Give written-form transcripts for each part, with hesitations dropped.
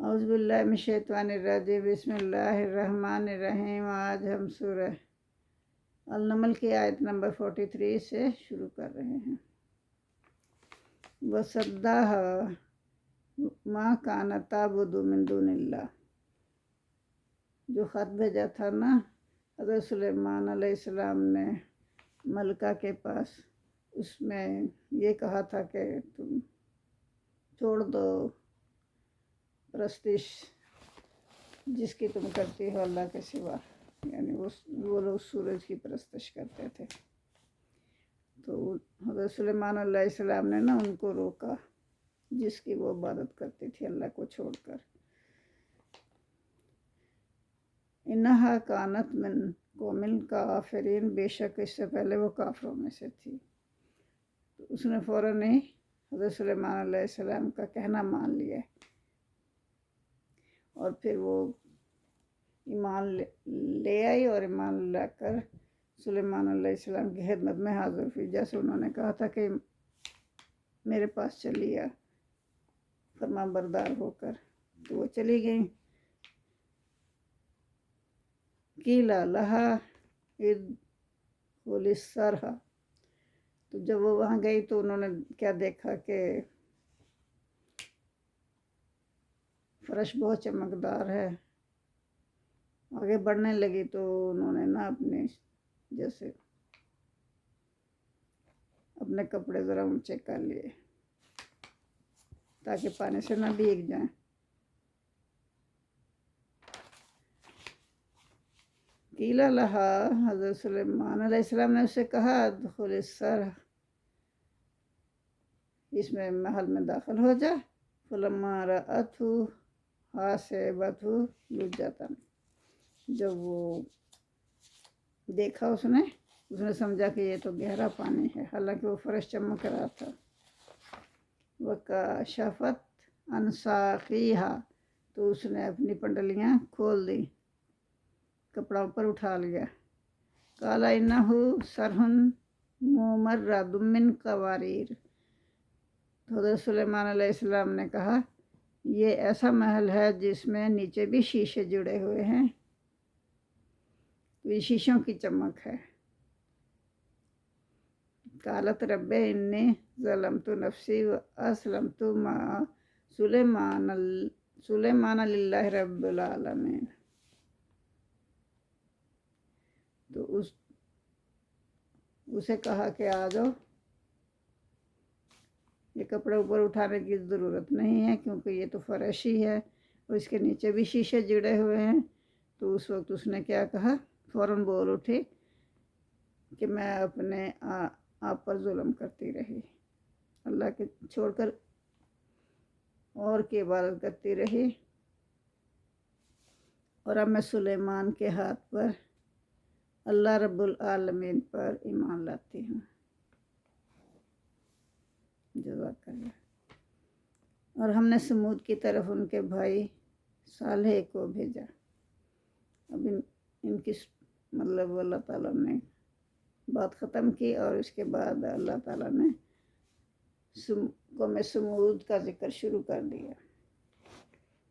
اعوذ باللہ من الشیطان الرجیم بسم اللہ الرحمن الرحیم۔ آج ہم سورہ النمل کی آیت نمبر 43 سے شروع کر رہے ہیں۔ وَصَدَّاهَا مَا كَانَتْ تَعْبُدُ مِن دُونِ اللَّهِ، جو خط بھیجا تھا نا حضرت سلیمان علیہ السلام نے ملکہ کے پاس، اس میں یہ کہا تھا کہ تم چھوڑ دو پرستش جس کی تم کرتی ہو اللہ کے سوا، یعنی وہ لوگ سورج کی پرستش کرتے تھے۔ تو حضرت سلیمان علیہ السلام نے نا ان کو روکا جس کی وہ عبادت کرتی تھی اللہ کو چھوڑ کر۔ انہا کانت من قوم کافرین، بے شک اس سے پہلے وہ کافروں میں سے تھی۔ تو اس نے فوراً ہی حضرت سلیمان علیہ السلام کا کہنا مان لیا، اور پھر وہ ایمان لے آئی اور ایمان لا کر سلیمان علیہ السلام کی خدمت میں حاضر ہوئی۔ جیسے انہوں نے کہا تھا کہ میرے پاس چلی آ فرما بردار ہو کر، تو وہ چلی گئیں۔ قیل لہا ادخلی الصرح، تو جب وہ وہاں گئی تو انہوں نے کیا دیکھا کہ فرش بہت چمکدار ہے۔ آگے بڑھنے لگی تو انہوں نے نا اپنے کپڑے ذرا اونچے کر لیے تاکہ پانی سے نہ بھیگ جائیں۔ قیل لہا، حضرت سلیمان علیہ السلام نے اسے کہا ادخل الصرح، اس میں محل میں داخل ہو جا۔ فلما رأته حاسبته لجة، جب وہ دیکھا اس نے سمجھا کہ یہ تو گہرا پانی ہے، حالانکہ وہ فرش چمک رہا تھا۔ وَكَشَفَتْ عَنْ سَاقِيهَا، تو اس نے اپنی پنڈلیاں کھول دی، کپڑا اوپر اٹھا لیا۔ قَالَ إِنَّهُ صَرْحٌ مُمَرَّدٌ مِّن قَوَارِيرَ، تو حضرت سلیمان علیہ السلام نے کہا یہ ایسا محل ہے جس میں نیچے بھی شیشے جڑے ہوئے ہیں، یہ شیشوں کی چمک ہے۔ قالت رب انی ظلمت نفسی واسلمت مع سلیمان للہ رب العالمین، تو اسے کہا کہ آ جاؤ، یہ کپڑے اوپر اٹھانے کی ضرورت نہیں ہے کیونکہ یہ تو فرش ہی ہے اور اس کے نیچے بھی شیشے جڑے ہوئے ہیں۔ تو اس وقت اس نے کیا کہا، فوراً بول اٹھی کہ میں اپنے آپ پر ظلم کرتی رہی، اللہ کے چھوڑ کر اور کی عبادت کرتی رہی، اور اب میں سلیمان کے ہاتھ پر اللہ رب العالمین پر ایمان لاتی ہوں۔ جزاک اللہ۔ اور ہم نے سمود کی طرف ان کے بھائی صالح کو بھیجا۔ اب ان کی مطلب اللہ تعالیٰ نے بات ختم کی، اور اس کے بعد اللہ تعالیٰ نے قوم سمود کا ذکر شروع کر دیا۔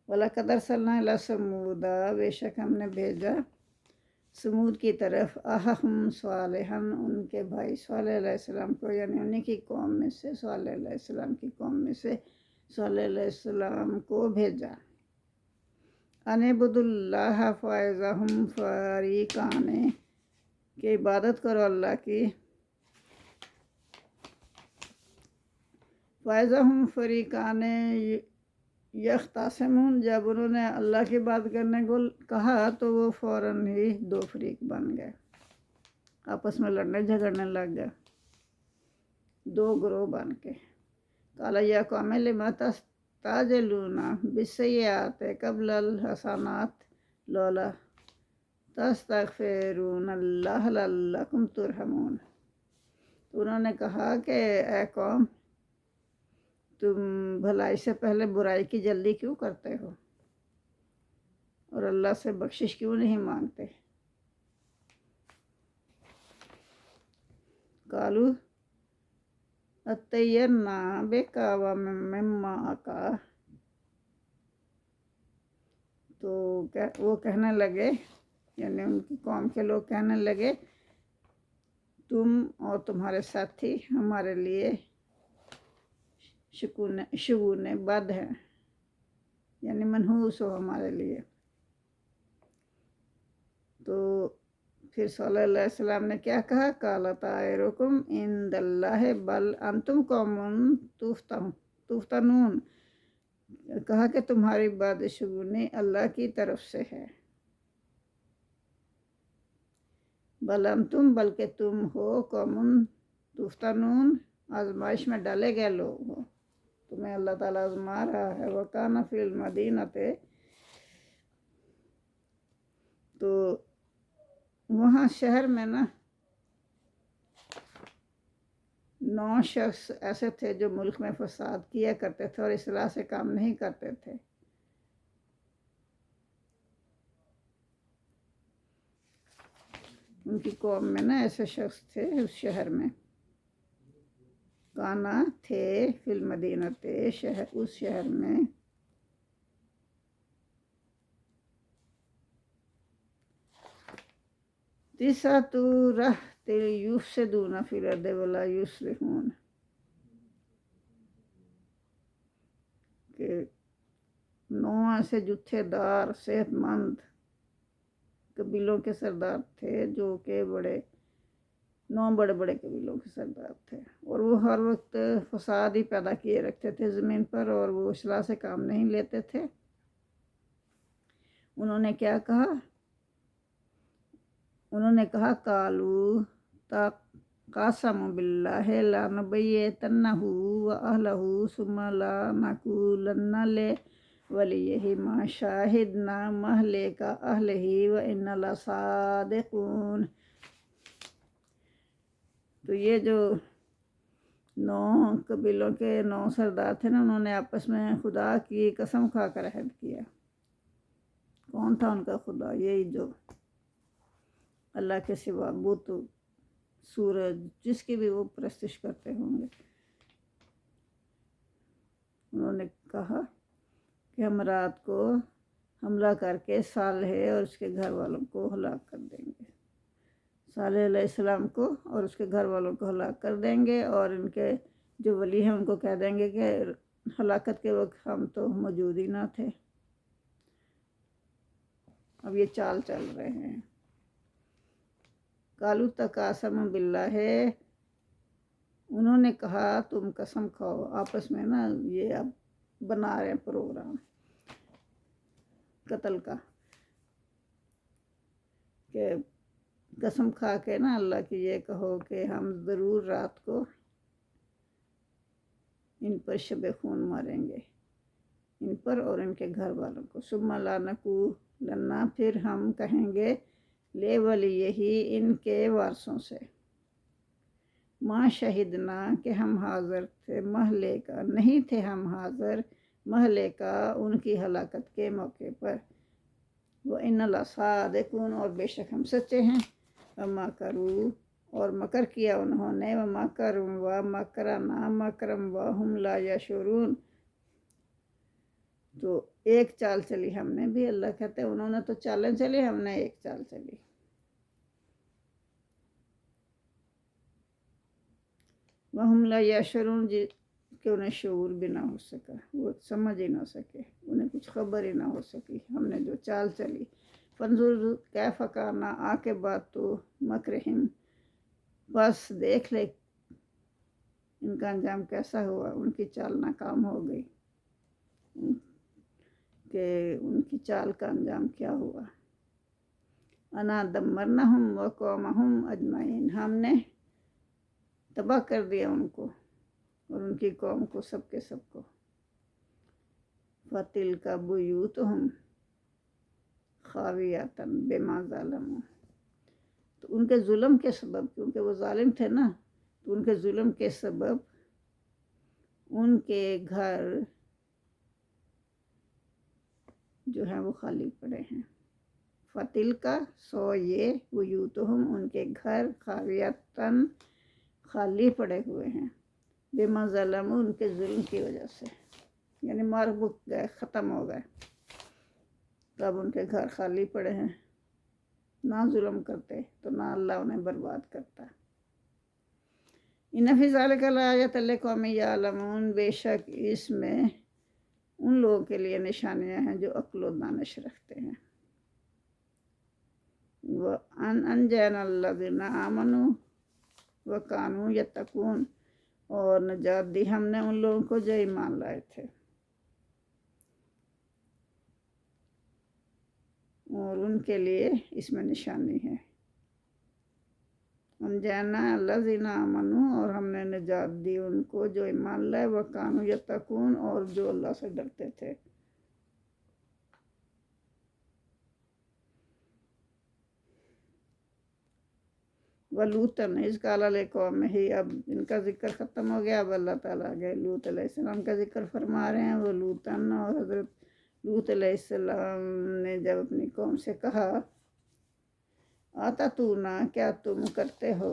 وَلَقَدْ أَرْسَلْنَا إِلَىٰ ثَمُودَ، بے شک ہم نے بھیجا سمود کی طرف أَخَاهُمْ صَالِحًا، ان کے بھائی صالح علیہ السلام کو، یعنی انہی کی قوم میں سے، صالح علیہ السلام کی قوم میں سے صالح علیہ السلام کو بھیجا۔ أَنِ اعْبُدُوا اللَّهَ فَإِذَا هُمْ فَرِيقَانِ، کہ عبادت کرو اللہ کی، فَإِذَا هُمْ فَرِيقَانِ يَخْتَصِمُونَ، جب انہوں نے اللہ کی بات کرنے کو کہا تو وہ فوراً ہی دو فریق بن گئے، آپس میں لڑنے جھگڑنے لگ گئے، دو گروہ بن کے۔ قَالَ يَا قَوْمِ لِمَ تَسْتَعْجِلُونَ بِالسَّيِّئَاتِ قَبْلَ الْحَسَنَاتِ لَوْلَا تَسْتَغْفِرُونَ اللَّهَ لَعَلَّكُمْ تُرْحَمُونَ، تو انہوں نے کہا کہ اے قوم، تم بھلائی سے پہلے برائی کی جلدی کیوں کرتے ہو اور اللہ سے بخشش کیوں نہیں مانگتے؟ قالوا اطیرنا بک ومن معک، وہ کہنے لگے، یعنی ان کی قوم کے لوگ کہنے لگے تم اور تمہارے ساتھی ہمارے لیے شگون بد ہیں، یعنی منحوس ہو ہمارے لیے۔ تو پھر صلی اللہ علیہ وسلم نے کیا کہا، قال طائرکم عند اللہ بل انتم قوم تفتنون، کہا کہ تمہاری بدشگونی اللہ کی طرف سے ہے، بل انتم بلکہ تم ہو قوم تفتنون، آزمائش میں ڈالے گئے لوگ ہو، تمہیں اللہ تعالیٰ آزما رہا ہے۔ وکان فی المدینۃ، تو وہاں شہر میں نا 9 شخص ایسے تھے جو ملک میں فساد کیا کرتے تھے اور اصلاح سے کام نہیں کرتے تھے۔ ان کی قوم میں نا ایسے شخص تھے اس شہر میں، کانا تھے فی المدینۃ، اس شہر میں تسعۃ رہط یفسدون فی الارض ولا یصلحون، کہ 9 ایسے جتھے دار صحت مند قبیلوں کے سردار تھے، جو کہ 9 بڑے بڑے قبیلوں کے سردار تھے، اور وہ ہر وقت فساد ہی پیدا کیے رکھتے تھے زمین پر، اور وہ اصلاح سے کام نہیں لیتے تھے۔ انہوں نے کیا کہا، انہوں نے کہا قالوا قاسموا باللہ لنبیتنہ واہلہ ثم لنقولن لولیہ ما شاہدنا مہلک اہلہ وانا لصادقون۔ تو یہ جو 9 قبیلوں کے 9 سردار تھے نا، انہوں نے آپس میں خدا کی قسم کھا کر عہد کیا۔ کون تھا ان کا خدا؟ یہی جو اللہ کے سوا بت، سورج، جس کی بھی وہ پرستش کرتے ہوں گے۔ انہوں نے کہا کہ ہم رات کو حملہ کر کے صالح اور اس کے گھر والوں کو ہلاک کر دیں گے، صالح علیہ السلام کو اور اس کے گھر والوں کو ہلاک کر دیں گے، اور ان کے جو ولی ہیں ان کو کہہ دیں گے کہ ہلاکت کے وقت ہم تو موجود ہی نہ تھے، اب یہ چال چل رہے ہیں۔ قالوا تقاسموا باللہ، انہوں نے کہا تم قسم کھاؤ، آپس میں نا یہ اب بنا رہے ہیں پروگرام قتل کا، کہ قسم کھا کے نا اللہ کی یہ کہو کہ ہم ضرور رات کو ان پر شب خون ماریں گے، ان پر اور ان کے گھر والوں کو۔ ثم لنقولن، پھر ہم کہیں گے لے ولیہ، ان کے وارثوں سے، ما شہدنا، کہ ہم حاضر تھے، محلے کا نہیں تھے ہم حاضر، محلے کا ان کی ہلاکت کے موقع پر، وَإِنَّ لَصَادِقُونَ، اور بے شک ہم سچے ہیں، وَمَكَرُوا، اور مکر کیا انہوں نے، وَمَكَرُوا وَمَكَرْنَا مَكْرًا وَهُمْ لَا يَشْعُرُونَ، تو ایک چال چلی ہم نے بھی، اللہ کہتے ہیں انہوں نے تو چالیں چلی، ہم نے ایک چال چلی۔ وَهُمْ لَا يَشْعُرُونَ، کہ انہیں شعور بھی نہ ہو سکا، وہ سمجھ ہی نہ سکے، انہیں کچھ خبر ہی نہ ہو سکی ہم نے جو چال چلی۔ فَانظُرْ كَيْفَ كَانَ عَاقِبَةُ مَكْرِهِمْ، بس دیکھ لے ان کا انجام کیسا ہوا، ان کی چال ناکام ہو گئی، کہ ان کی چال کا انجام کیا ہوا۔ انا دمرناہم وقومہم اجمعین، ہم نے تباہ کر دیا ان کو اور ان کی قوم کو، سب کے سب کو۔ فَتِلْکَ بُیُوتُہُمْ خَاوِیَةً بِمَا ظَلَمُوا، تو ان کے ظلم کے سبب، کیونکہ وہ ظالم تھے نا، تو ان کے ظلم کے سبب ان کے گھر جو ہیں وہ خالی پڑے ہیں۔ فَتِلْکَ، سو یہ، بُیُوتُہُمْ، ان کے گھر، خَاوِیَةً، خالی پڑے ہوئے ہیں، بِمَا ظَلَمُوا، ان کے ظلم کی وجہ سے، یعنی مار بک گئے، ختم ہو گئے۔ تو اب ان کے گھر خالی پڑے ہیں، نہ ظلم کرتے تو نہ اللہ انہیں برباد کرتا۔ ان فی ذلک لآیۃ لقوم یعلمون، بے شک اس میں ان لوگوں کے لیے نشانیاں ہیں جو عقل و دانش رکھتے ہیں۔ وَأَنْجَيْنَا الَّذِينَ آمَنُوا وَكَانُوا يَتَّقُونَ، اور نجات دی ہم نے ان لوگوں کو جو ایمان لائے تھے اور ان کے لیے اس میں نشانی ہے۔ انجینا الذین آمنوا، اور ہم نے نجات دی ان کو جو ایمان لائے، وَكَانُوا يَتَّقُونَ، اور جو اللہ سے ڈرتے تھے۔ وَلُوطًا إِذْ قَالَ لِقَوْمِهِ، اب ان کا ذکر ختم ہو گیا، اب اللہ تعالیٰ آگے لوط علیہ السلام کا ذکر فرما رہے ہیں۔ وَلُوطًا، اور حضرت لوط علیہ السلام نے جب اپنی قوم سے کہا، آتَتُونَ، کیا تم کرتے ہو،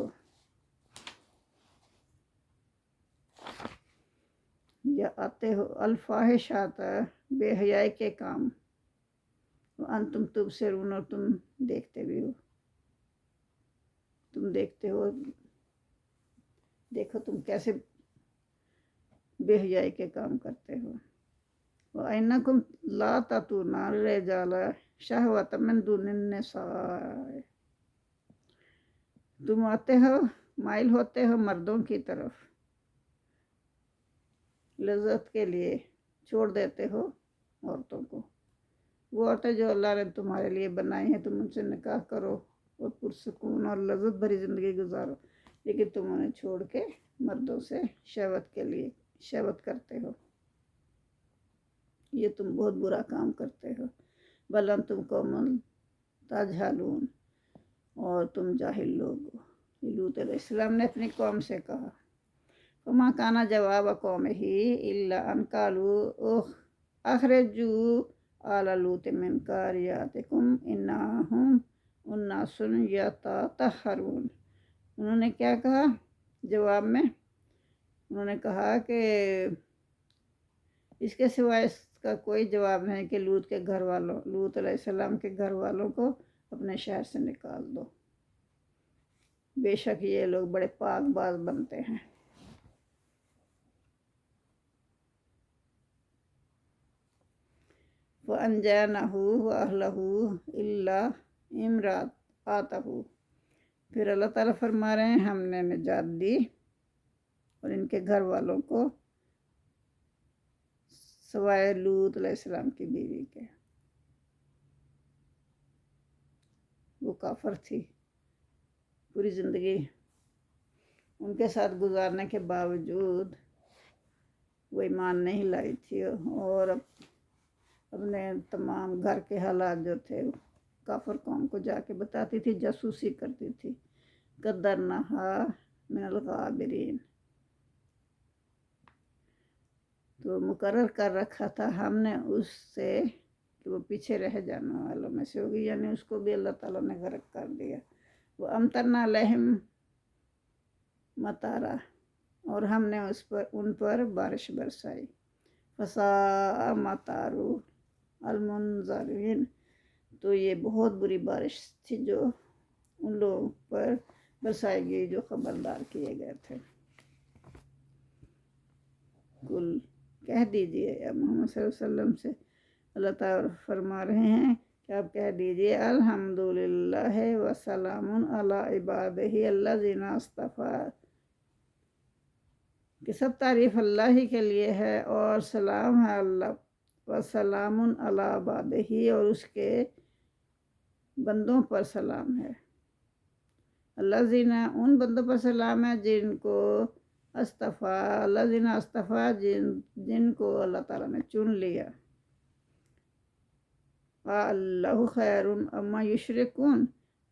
یا آتے ہو، الفاحشات، بے حیائی کے کام، وَأَنْتُمْ تُبْصِرُونَ، اور تم دیکھتے بھی ہو، تم دیکھتے ہو، دیکھو تم کیسے بے حیائی کے کام کرتے ہو۔ وَإِنَّكُمْ لَا تَأْتُونَ الرِّجَالَ شَهْوَةً مِّن دُونِ النِّسَاءِ، تم آتے ہو، مائل ہوتے ہو مردوں کی طرف لذت کے لیے، چھوڑ دیتے ہو عورتوں کو۔ وہ عورتیں جو اللہ نے تمہارے لیے بنائی ہیں، تم ان سے نکاح کرو اور پرسکون اور لذت بھری زندگی گزارو، لیکن تم انہیں چھوڑ کے مردوں سے شہوت کے لیے شہوت کرتے ہو، یہ تم بہت برا کام کرتے ہو۔ بل انتم قوم تجہلون، اور تم جاہل لوگ ہو۔ لوط علیہ السلام نے اپنی قوم سے کہا۔ فما کان جواب قومہ الا ان قالوا اخرجوا آل لوط من قریاتکم انہم اناس یتطہرون، انہوں نے کیا کہا جواب میں؟ انہوں نے کہا کہ اس کے سوائے اس کا کوئی جواب نہیں کہ لوط علیہ السلام کے گھر والوں کو اپنے شہر سے نکال دو، بے شک یہ لوگ بڑے پاک باز بنتے ہیں۔ وَأَنْجَيْنَاهُ وَأَهْلَهُ إِلَّا امْرَأَتَهُ، پھر اللہ تعالیٰ فرما رہے ہیں ہم نے نجات دی اور ان کے گھر والوں کو سوائے لوط علیہ السلام کی بیوی کے، وہ کافر تھی، پوری زندگی ان کے ساتھ گزارنے کے باوجود وہ ایمان نہیں لائی تھی، اور اپنے تمام گھر کے حالات جو تھے کافر قوم کو جا کے بتاتی تھی، جاسوسی کرتی تھی۔ قدرناہا من الغابرین، تو مقرر کر رکھا تھا ہم نے اس سے کہ وہ پیچھے رہ جانے والوں میں سے ہوگی، یعنی اس کو بھی اللہ تعالیٰ نے غرق کر دیا۔ وہ امطرنا علیہم مطارا، اور ہم نے ان پر بارش برسائی۔ فساء مطار المنذرین، تو یہ بہت بری بارش تھی جو ان لوگوں پر برسائی گئی جو خبردار کیے گئے تھے۔ کل کہہ دیجئے، اب محمد صلی اللہ علیہ وسلم سے اللہ تعالیٰ فرما رہے ہیں کہ آپ کہہ دیجئے الحمدللہ وسلام علی عبادہ الذین اصطفیٰ، کہ سب تعریف اللہ ہی کے لیے ہے اور سلام ہے اللہ، وسلام علی عبادہ، اور اس کے بندوں پر سلام ہے، الذین، ان بندوں پر سلام ہے جن کو اصطفیٰ، الذین اصطفیٰ، جن کو اللہ تعالیٰ نے چن لیا۔ اللہ خیر اما یشرکون،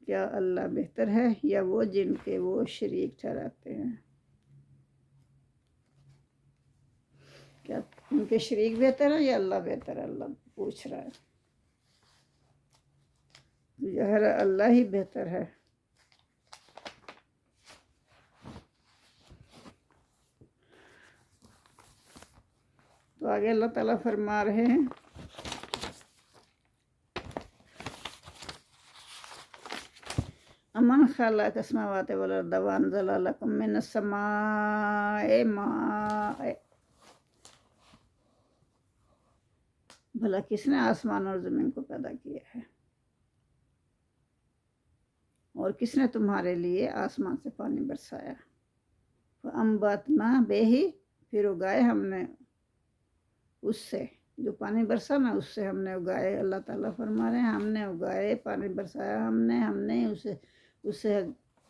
کیا اللہ بہتر ہے یا وہ جن کے وہ شریک ٹھہراتے ہیں؟ کیا ان کے شریک بہتر ہے یا اللہ بہتر ہے؟ اللہ پوچھ رہا ہے، ظاہر اللہ ہی بہتر ہے۔ تو آگے اللہ تعالیٰ فرما رہے ہیں امن خلق السماوات والارض وانزل لكم من السماء ماء، بھلا کس نے آسمان اور زمین کو پیدا کیا ہے، اور کس نے تمہارے لیے آسمان سے پانی برسایا، فَأَنبَتْنَا بِهِ، پھر اگائے ہم نے اس سے، جو پانی برسا نا اس سے ہم نے اگائے۔ اللہ تعالیٰ فرما رہے ہیں ہم نے اگائے، پانی برسایا ہم نے اسے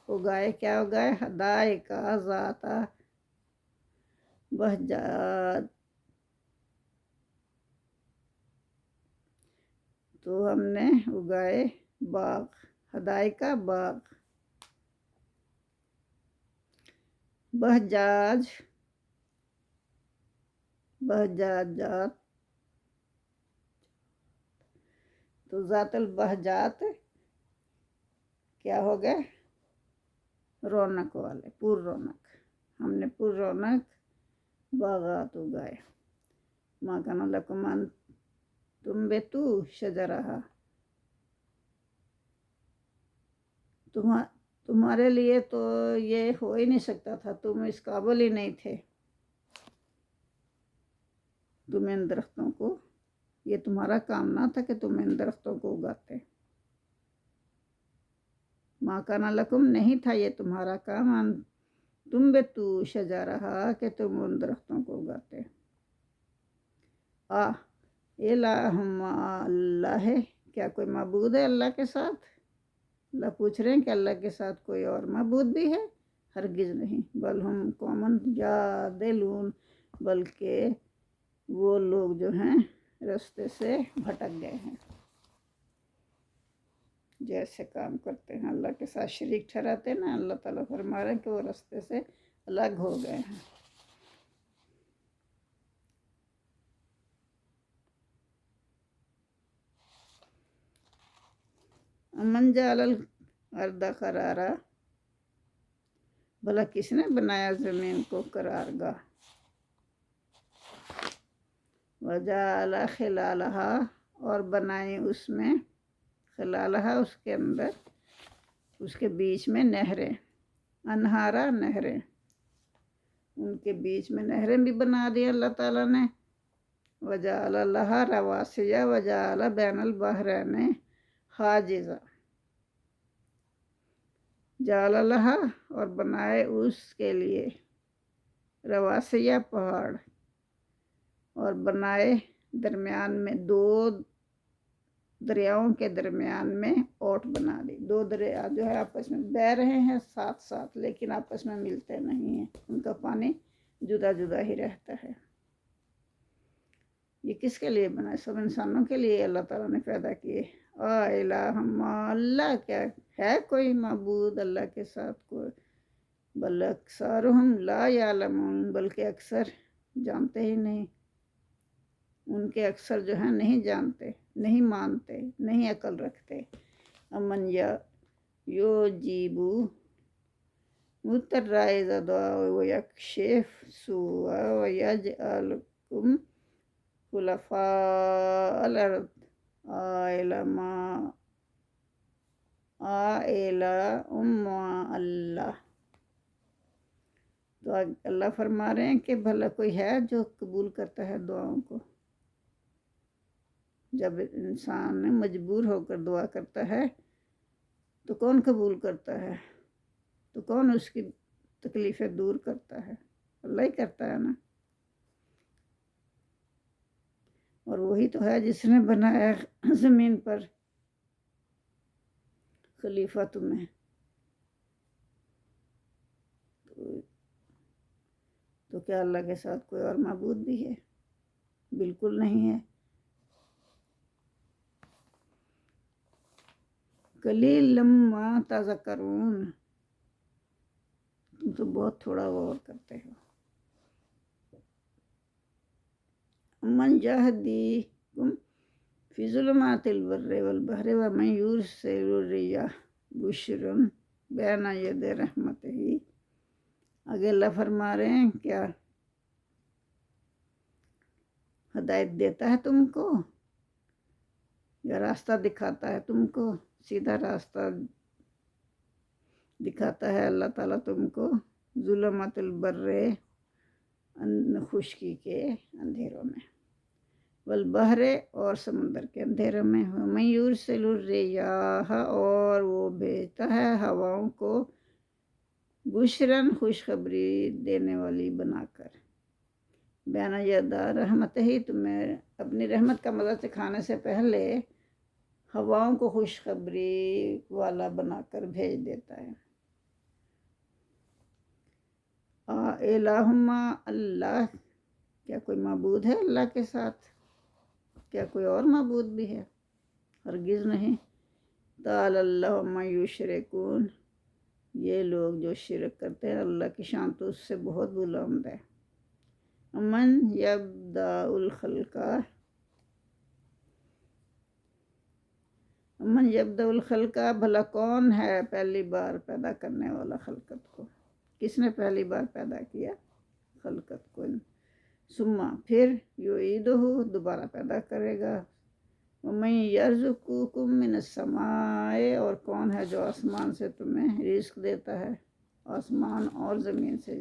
اگائے، کیا اگائے؟ حدائق ذات بہجات، تو ہم نے اگائے باغ، حدائق باغ، بہجاج بہجاجات، تو ذات البہجات کیا ہو گئے؟ رونق والے، پر رونق، ہم نے پر رونق باغات اگائے۔ ما کان لکم ان تنبتوا شجرہا، تمہارے لیے تو یہ ہو ہی نہیں سکتا تھا، تم اس قابل ہی نہیں تھے، تم ان درختوں کو، یہ تمہارا کام نہ تھا کہ تم ان درختوں کو اگاتے۔ ما کان لکم، نہیں تھا یہ تمہارا کام، ان تنبتوا شجرہا، کہ تم ان درختوں کو اگاتے۔ الہ مع اللہ، کیا کوئی معبود ہے اللہ کے ساتھ؟ اللہ پوچھ رہے ہیں کہ اللہ کے ساتھ کوئی اور معبود بھی ہے؟ ہرگز نہیں، بل ہم قوم جادلون، بلکہ وہ لوگ جو ہیں رستے سے بھٹک گئے ہیں، جیسے کام کرتے ہیں اللہ کے ساتھ شریک ٹھہراتے ہیں نا، اللہ تعالیٰ فرما رہے ہیں کہ وہ رستے سے الگ ہو گئے ہیں۔ امن جعل الارض قرارا، بھلا کس نے بنایا زمین کو قرار گاہ، وجعل خلالہا، اور بنائی اس میں، خلالہا اس کے اندر، اس کے بیچ میں نہریں، انہارا نہریں، ان کے بیچ میں نہریں بھی بنا دی اللہ تعالیٰ نے، وجعل لہا رواسی وجعل بین البحرین حاجزا، جعل لہا، اور بنائے اس کے لیے، رواسی پہاڑ، اور بنائے درمیان میں، دو دریاؤں کے درمیان میں اوٹ بنا دی، دو دریا جو ہے آپس میں بہہ رہے ہیں ساتھ ساتھ، لیکن آپس میں ملتے نہیں ہیں، ان کا پانی جدا جدا ہی رہتا ہے۔ یہ کس کے لیے بنا؟ سب انسانوں کے لیے اللہ تعالیٰ نے پیدا کیے۔ الہ مع اللہ، کیا ہے کوئی معبود اللہ کے ساتھ کوئی؟ بل اکثرہم لا یعلمون، بلکہ اکثر جانتے ہی نہیں، ان کے اکثر جو ہیں نہیں جانتے، نہیں مانتے، نہیں عقل رکھتے۔ امن یجیبو مضطر اذا دعا ویکشف السوء ویجعلکم خلفاء الارض الہ مع اللہ، تو اللہ فرما رہے ہیں کہ بھلا کوئی ہے جو قبول کرتا ہے دعاؤں کو؟ جب انسان مجبور ہو کر دعا کرتا ہے تو کون قبول کرتا ہے؟ تو کون اس کی تکلیفیں دور کرتا ہے؟ اللہ ہی کرتا ہے نا، اور وہی تو ہے جس نے بنایا زمین پر خلیفہ تمہیں، تو کیا اللہ کے ساتھ کوئی اور معبود بھی ہے؟ بالکل نہیں ہے۔ قلیلا ما تذکرون، تم تو بہت تھوڑا غور کرتے ہو۔ من یہدیکم فی ظلمات البر والبحر ومن یرسل الریاح بشرا بین یدی رحمتہ، آگے اللہ فرما رہے ہیں کیا ہدایت دیتا ہے تم کو، یا راستہ دکھاتا ہے تم کو، سیدھا راستہ دکھاتا ہے اللہ تعالیٰ تم کو ظلمات البر خشکی کے اندھیروں میں، والبحر اور سمندر کے اندھیروں میں، ومن یرسل الریاح اور وہ بھیجتا ہے ہواؤں کو بشرن خوشخبری دینے والی بنا کر، بیان یدا رحمت ہی تمہیں اپنی رحمت کا مزہ چکھانے سے پہلے ہواؤں کو خوشخبری والا بنا کر بھیج دیتا ہے۔ الہما اللہ، کیا کوئی معبود ہے اللہ کے ساتھ؟ کیا کوئی اور معبود بھی ہے؟ ہرگز نہیں۔ تعالی اللہ عما یشرکون، یہ لوگ جو شرک کرتے ہیں اللہ کی شان تو اس سے بہت بلند ہے۔ امن یبدأ الخلق، امن یبدأ الخلق، بھلا کون ہے پہلی بار پیدا کرنے والا خلقت کو؟ کس نے پہلی بار پیدا کیا خلقت کو؟ ثم پھر یعیدہ، دوبارہ پیدا کرے گا۔ ومن یرزقکم من السماء، اور کون ہے جو آسمان سے تمہیں رزق دیتا ہے، آسمان اور زمین سے۔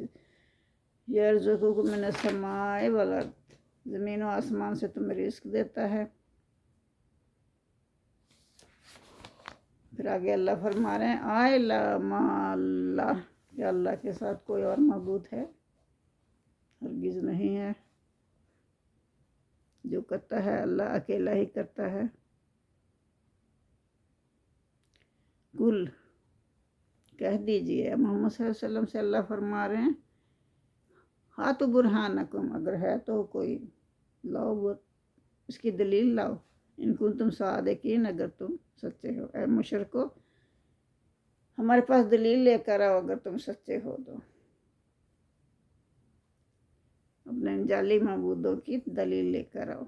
یرزقکم من السماء والارض، زمین و آسمان سے تمہیں رزق دیتا ہے۔ پھر آگے اللہ فرما رہے ہیں اعلم اللہ، کیا اللہ کے ساتھ کوئی اور معبود ہے؟ ہرگز نہیں ہے۔ جو کرتا ہے اللہ اکیلا ہی کرتا ہے۔ کل، کہہ دیجئے محمد صلی اللہ علیہ وسلم سے اللہ فرما رہے ہیں ہاتھ برہانکم، اگر ہے تو کوئی لاؤ، وہ اس کی دلیل لاؤ، ان کنتم صادقین، اگر تم سچے ہو۔ اے مشرکو، ہمارے پاس دلیل لے کر آؤ اگر تم سچے ہو تو، اپنے جعلی معبودوں کی دلیل لے کر آؤ۔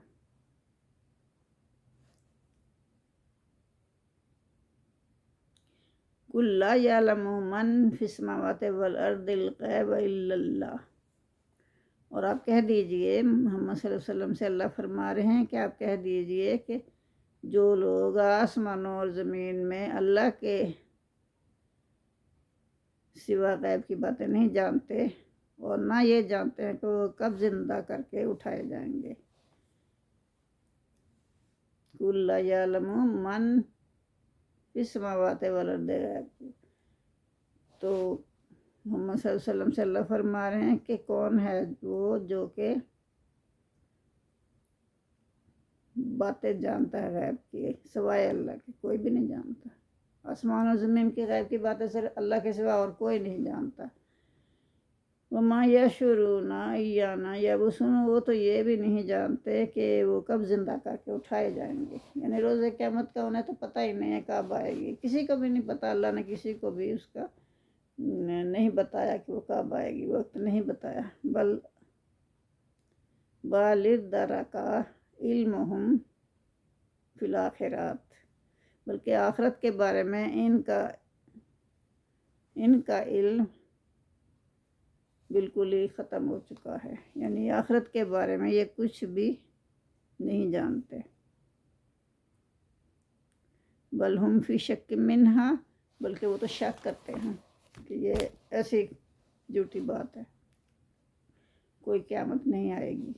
قل لا یعلم من فی السماوات والارض الغیب الا اللہ، اور آپ کہہ دیجئے محمد صلی اللہ علیہ وسلم سے اللہ فرما رہے ہیں کہ آپ کہہ دیجئے کہ جو لوگ آسمانوں اور زمین میں اللہ کے سوا غیب کی باتیں نہیں جانتے، اور نہ یہ جانتے ہیں کہ وہ کب زندہ کر کے اٹھائے جائیں گے۔ قل لا یعلم من فی السماوات والارض، تو محمد صلی اللہ علیہ وسلم سے اللہ فرما رہے ہیں کہ کون ہے وہ جو کہ باتیں جانتا ہے غیب کی، سوائے اللہ کے کوئی بھی نہیں جانتا۔ آسمان و زمین کی غیب کی باتیں صرف اللہ کے سوا اور کوئی نہیں جانتا۔ وما یشعرون ایانا یبعثون، وہ تو یہ بھی نہیں جانتے کہ وہ کب زندہ کر کے اٹھائے جائیں گے، یعنی روز قیامت کا انہیں تو پتہ ہی نہیں ہے کب آئے گی، کسی کو بھی نہیں پتہ، اللہ نے کسی کو بھی اس کا نہیں بتایا کہ وہ کب آئے گی، وقت نہیں بتایا۔ بل ادرک علمہم فی الآخرات، بلکہ آخرت کے بارے میں ان کا علم بالکل ہی ختم ہو چکا ہے، یعنی آخرت کے بارے میں یہ کچھ بھی نہیں جانتے۔ بل ہم فی شک منہا، بلکہ وہ تو شک کرتے ہیں کہ یہ ایسی جھوٹی بات ہے، کوئی قیامت نہیں آئے گی،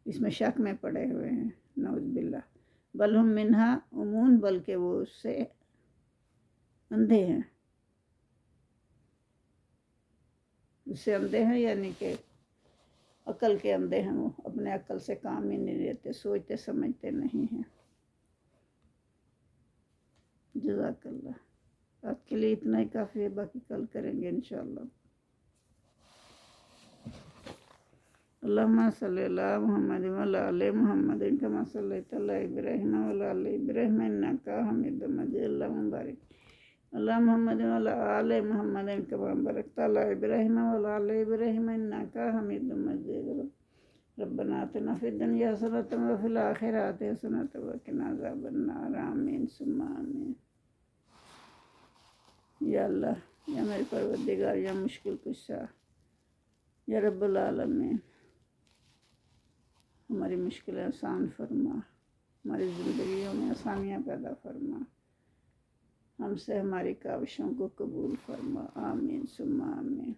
اس میں شک میں پڑے ہوئے ہیں، نعوذ باللہ۔ بل ہم منہا عمون، بلکہ وہ اس سے اندھے ہیں، اس سے اندھے ہیں، یعنی کہ عقل کے اندھے ہیں، وہ اپنے عقل سے کام ہی نہیں لیتے، سوچتے سمجھتے نہیں ہیں۔ جزاک اللہ۔ آج کے لیے اتنا ہی کافی ہے، باقی کل کریں گے انشاءاللہ۔ اللہم صلی اللہ محمد وعلی آل محمد کما صلیت علی ابراہیم وعلی آل ابراہیم انک حمید مجید، اللہم بارک علی محمد وعلی آل محمد کما بارکت علی ابراہیم وعلی آل ابراہیم انک حمید مجید۔ ربنا آتنا فی الدنیا حسنۃ وفی الآخرۃ حسنۃ وقنا عذاب النار، آمین ثم آمین۔ یا اللہ، یا میرے پروردگار، یا مشکل کشا، یا رب العالمین، ہماری مشکلیں آسان فرما، ہماری زندگیوں میں آسانیاں پیدا فرما، ہم سے ہماری کاوشوں کو قبول فرما، آمین ثم آمین۔